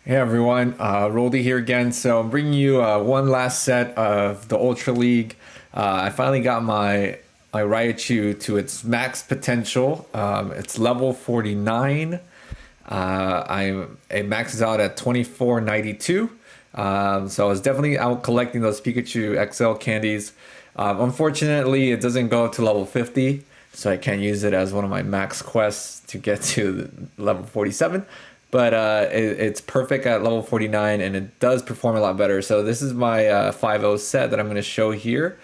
Hey everyone, Roldy here again. So I'm bringing you one last set of the Ultra League. I finally got my Raichu to its max potential. It's level 49. It maxes out at 2492. So I was definitely out collecting those Pikachu XL candies. Unfortunately, it doesn't go up to level 50, so I can't use it as one of my max quests to get to level 47. But it's perfect at level 49, and it does perform a lot better. So this is my 5 set that I'm going to show here.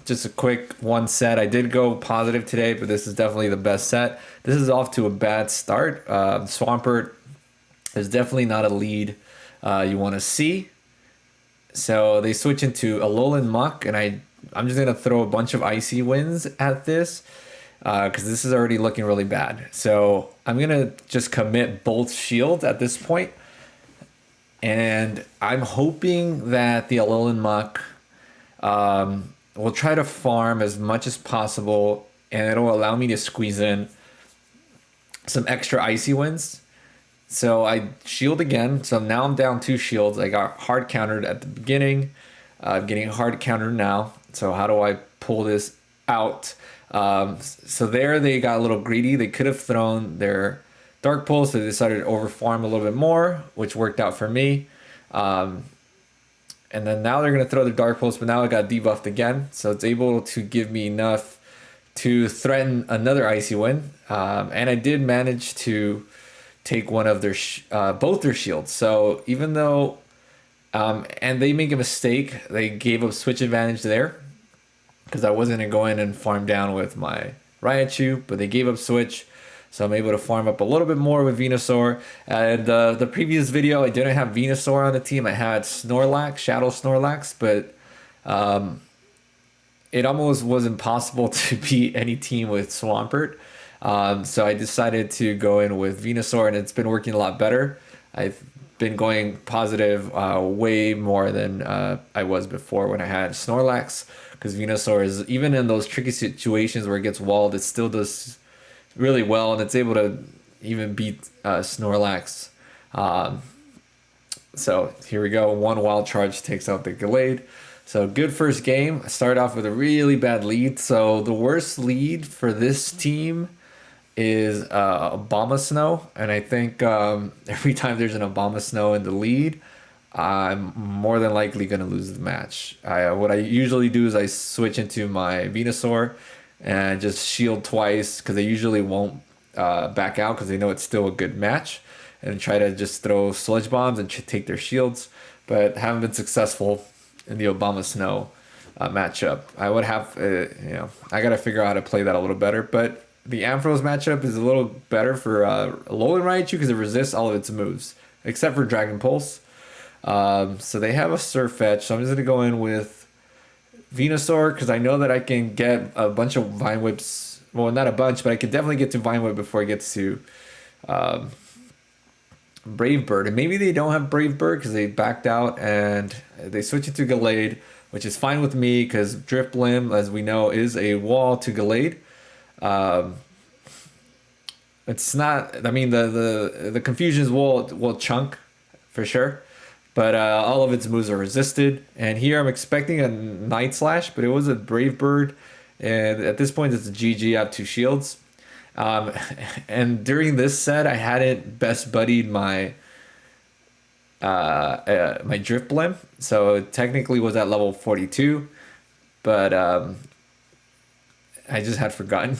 Just a quick one set. I did go positive today, but this is definitely the best set. This is off to a bad start. Swampert is definitely not a lead you want to see. So they switch into ALOLAN Muck, and I'm just going to throw a bunch of Icy Winds at this because this is already looking really bad. So I'm going to just commit both shields at this point, and I'm hoping that the ALOLAN Muck will try to farm as much as possible, and it'll allow me to squeeze in some extra Icy Winds. So I shield again. So now I'm down 2 shields. I got hard countered at the beginning. I'm getting hard countered now. So how do I pull this out? So there they got a little greedy. They could have thrown their Dark Pulse. So they decided to overfarm a little bit more, which worked out for me. And then now they're going to throw their Dark Pulse, but now I got debuffed again. So it's able to give me enough to threaten another Icy Wind. And I did manage to take one of their both their shields. So even though and they make a mistake, they gave up switch advantage there because I wasn't gonna go in and farm down with my Raichu, but they gave up switch, so I'm able to farm up a little bit more with Venusaur. And the previous video I didn't have Venusaur on the team. I had Snorlax, Shadow Snorlax, but it almost was impossible to beat any team with Swampert. So I decided to go in with Venusaur, and it's been working a lot better. I've been going positive way more than I was before when I had Snorlax, because Venusaur is, even in those tricky situations where it gets walled, it still does really well, and it's able to even beat Snorlax. So here we go. One Wild Charge takes out the Gallade. So good first game. I started off with a really bad lead. So the worst lead for this team is Abomasnow, and I think every time there's an Abomasnow in the lead, I'm more than likely going to lose the match. What I usually do is I switch into my Venusaur and just shield twice, because they usually won't back out because they know it's still a good match, and try to just throw Sludge Bombs and take their shields, but haven't been successful in the Abomasnow matchup. I would have, I got to figure out how to play that a little better, but the Ampharos matchup is a little better for Alolan Raichu because it resists all of its moves, except for Dragon Pulse. So they have a Surf Etch, so I'm just going to go in with Venusaur because I know that I can get a bunch of Vine Whips. Well, not a bunch, but I can definitely get to Vine Whip before it gets to Brave Bird. And maybe they don't have Brave Bird because they backed out and they switch it to Gallade, which is fine with me because Drifblim, as we know, is a wall to Gallade. It's not, I mean, the confusions will chunk for sure, but all of its moves are resisted. And here I'm expecting a Night Slash, but it was a Brave Bird, and at this point it's a GG. I have 2 shields. And during this set I hadn't best buddied my my Drifblim, so it technically was at level 42, but I just had forgotten.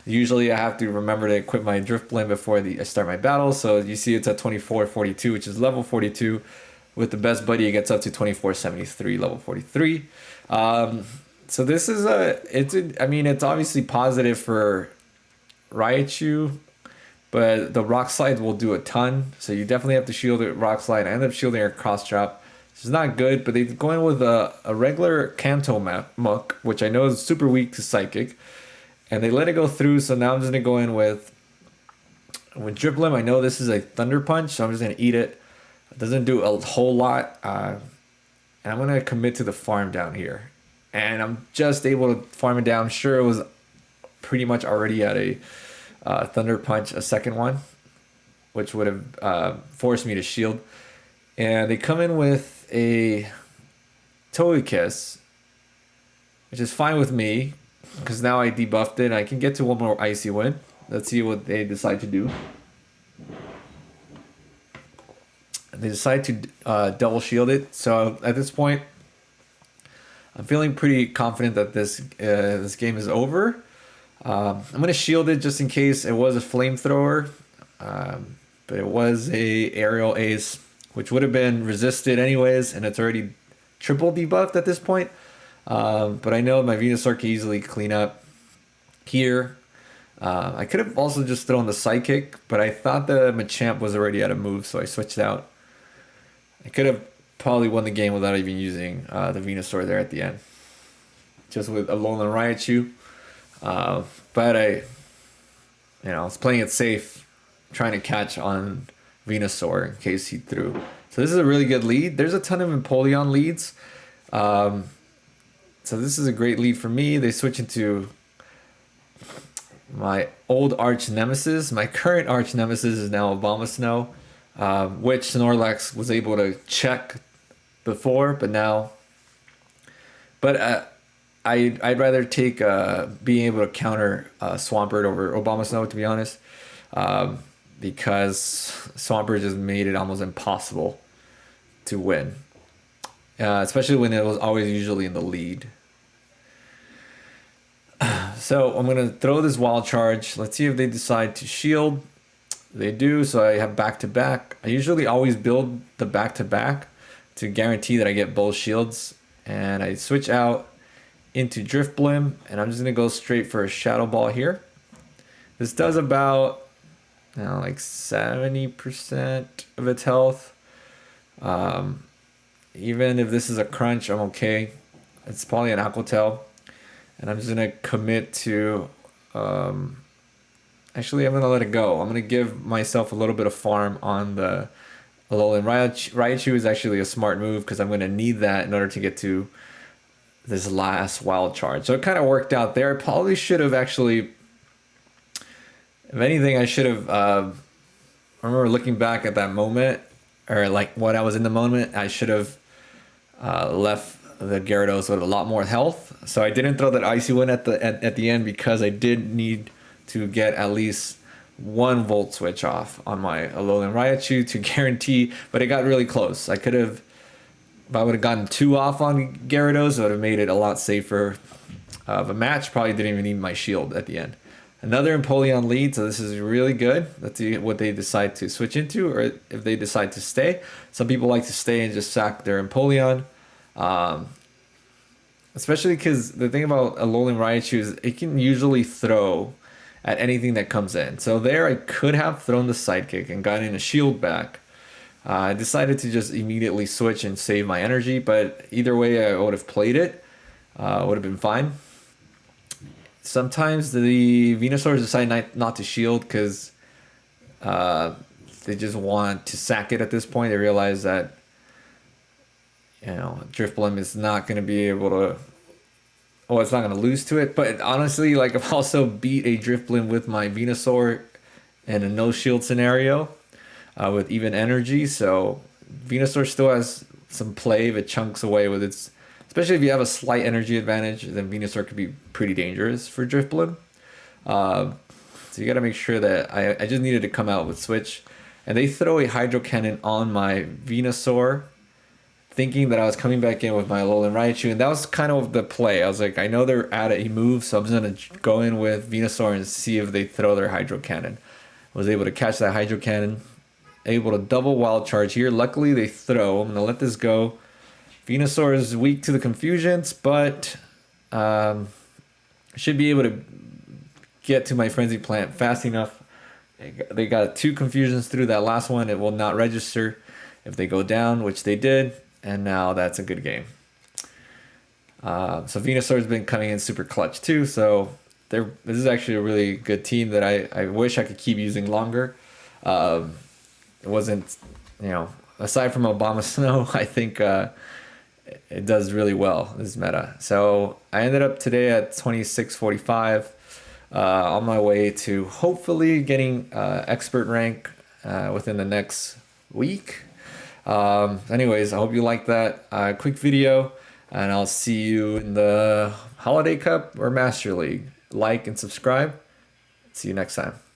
Usually I have to remember to equip my Drifblim before I start my battle. So you see it's at 2442, which is level 42. With the best buddy, it gets up to 2473, level 43. So this is I mean, it's obviously positive for Raichu, but the Rock Slide will do a ton. So you definitely have to shield it, Rock Slide. I end up shielding her Cross Drop. It's not good, but they go in with a regular Kanto Muck, which I know is super weak to Psychic, and they let it go through. So now I'm just gonna go in with Drifblim. I know this is a Thunder Punch, so I'm just gonna eat it. It doesn't do a whole lot, and I'm gonna commit to the farm down here, and I'm just able to farm it down. Sure, it was pretty much already at a Thunder Punch, a second one, which would have forced me to shield. And they come in with a Togekiss, which is fine with me, because now I debuffed it. I can get to one more Icy Wind. Let's see what they decide to do. They decide to double shield it. So at this point, I'm feeling pretty confident that this game is over. I'm gonna shield it just in case it was a flamethrower, but it was a aerial ace, which would have been resisted anyways, and it's already triple debuffed at this point. But I know my Venusaur can easily clean up here. I could have also just thrown the Psychic, but I thought the Machamp was already out of move, so I switched out. I could have probably won the game without even using the Venusaur there at the end. Just with ALOLAN Raichu. But I was playing it safe, trying to catch on Venusaur in case he threw. So this is a really good lead. There's a ton of Empoleon leads. So this is a great lead for me. They switch into my old arch nemesis. My current arch nemesis is now Abomasnow, which Snorlax was able to check before, but now. But I'd rather take being able to counter Swampert over Abomasnow, to be honest, because Swampert just made it almost impossible to win, especially when it was always usually in the lead. So I'm gonna throw this Wild Charge. Let's see if they decide to shield. They do, so I have back-to-back. I usually always build the back-to-back to guarantee that I get both shields. And I switch out into Drifblim, and I'm just gonna go straight for a Shadow Ball here. This does about like 70% of its health. Even if this is a crunch, I'm okay. It's probably an Aqua Tail. And I'm just gonna commit to actually, I'm gonna let it go. I'm gonna give myself a little bit of farm on the ALOLAN. Raichu is actually a smart move because I'm gonna need that in order to get to this last Wild Charge. So it kind of worked out there. I probably should have actually, if anything, I should have, I remember looking back at that moment, or like when I was in the moment, I should have left the Gyarados with a lot more health. So I didn't throw that Icy Wind at the end because I did need to get at least one Volt Switch off on my ALOLAN Raichu to guarantee, but it got really close. I could have, if I would have gotten 2 off on Gyarados, it would have made it a lot safer of a match. Probably didn't even need my shield at the end. Another Empoleon lead, so this is really good. Let's see what they decide to switch into, or if they decide to stay. Some people like to stay and just sack their Empoleon. Especially because the thing about ALOLAN Raichu is it can usually throw at anything that comes in. So there I could have thrown the Sidekick and gotten a shield back. I decided to just immediately switch and save my energy, but either way I would have played it. Would have been fine. Sometimes the Venusaurs decide not to shield because they just want to sack it at this point. They realize that Drifblim is not going to be able to, it's not going to lose to it. But honestly, like, I've also beat a Drifblim with my Venusaur in a no shield scenario with even energy. So Venusaur still has some play if it chunks away with its, especially if you have a slight energy advantage, then Venusaur could be pretty dangerous for Drifblim. So you got to make sure that I just needed to come out with Switch. And they throw a Hydro Cannon on my Venusaur, thinking that I was coming back in with my ALOLAN Raichu, and that was kind of the play. I was like, I know they're at a move, so I'm just going to go in with Venusaur and see if they throw their Hydro Cannon. I was able to catch that Hydro Cannon, able to double Wild Charge here. Luckily, they throw. I'm going to let this go. Venusaur is weak to the confusions, but should be able to get to my Frenzy Plant fast enough. They got 2 confusions through that last one. It will not register if they go down, which they did. And now that's a good game. So Venusaur's been coming in super clutch too. So this is actually a really good team that I wish I could keep using longer. It wasn't, aside from Abomasnow, I think it does really well, this meta. So I ended up today at 2645 on my way to hopefully getting expert rank within the next week. Anyways, I hope you liked that quick video, and I'll see you in the Holiday Cup or Master League. Like and subscribe. See you next time.